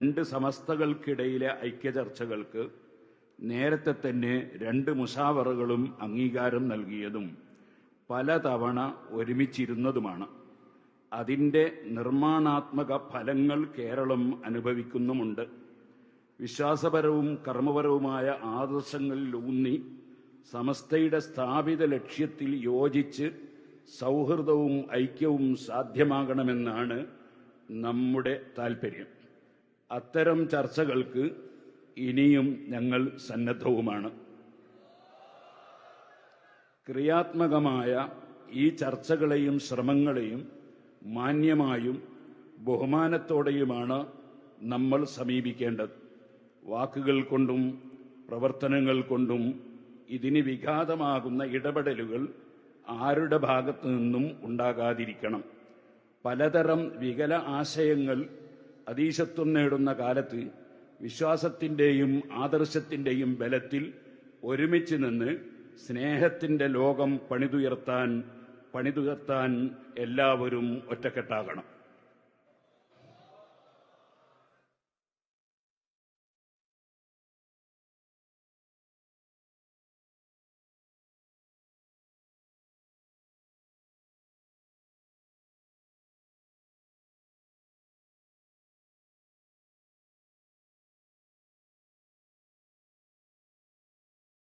രണ്ട് സമസ്തകൾക്കിടയിലെ ഐക്യചർച്ചകൾക്ക് നേരത്തെ തന്നെ 2 മുശാവറകളും അംഗീകാരം നൽകിയതും പലതവണ ഒരുമിച്ചിരുന്നതുമാണ്. അതിൻ്റെ നിർമ്മാണാത്മക ഫലങ്ങൾ കേരളം അനുഭവിക്കുന്നുമുണ്ട്. വിശ്വാസപരവും കർമ്മപരവുമായ ആദർശങ്ങളിലൂന്നി സമസ്തയുടെ സ്ഥാപിത ലക്ഷ്യത്തിൽ യോജിച്ച് സൗഹൃദവും ഐക്യവും സാധ്യമാകണമെന്നാണ് നമ്മുടെ താൽപ്പര്യം. അത്തരം ചർച്ചകൾക്ക് ഇനിയും ഞങ്ങൾ സന്നദ്ധവുമാണ്. ക്രിയാത്മകമായ ഈ ചർച്ചകളെയും ശ്രമങ്ങളെയും മാന്യമായും ബഹുമാനത്തോടെയുമാണ് നമ്മൾ സമീപിക്കേണ്ടത്. വാക്കുകൾ കൊണ്ടും പ്രവർത്തനങ്ങൾ കൊണ്ടും ഇതിന് വിഘാതമാകുന്ന ഇടപെടലുകൾ ആരുടെ ഭാഗത്തു നിന്നും ഉണ്ടാകാതിരിക്കണം. പലതരം വികല ആശയങ്ങൾ അതീശത്വം നേടുന്ന കാലത്ത് വിശ്വാസത്തിൻ്റെയും ആദർശത്തിൻ്റെയും ബലത്തിൽ ഒരുമിച്ച് നിന്ന് സ്നേഹത്തിൻ്റെ ലോകം പണിതുയർത്താൻ എല്ലാവരും ഒറ്റക്കെട്ടാകണം.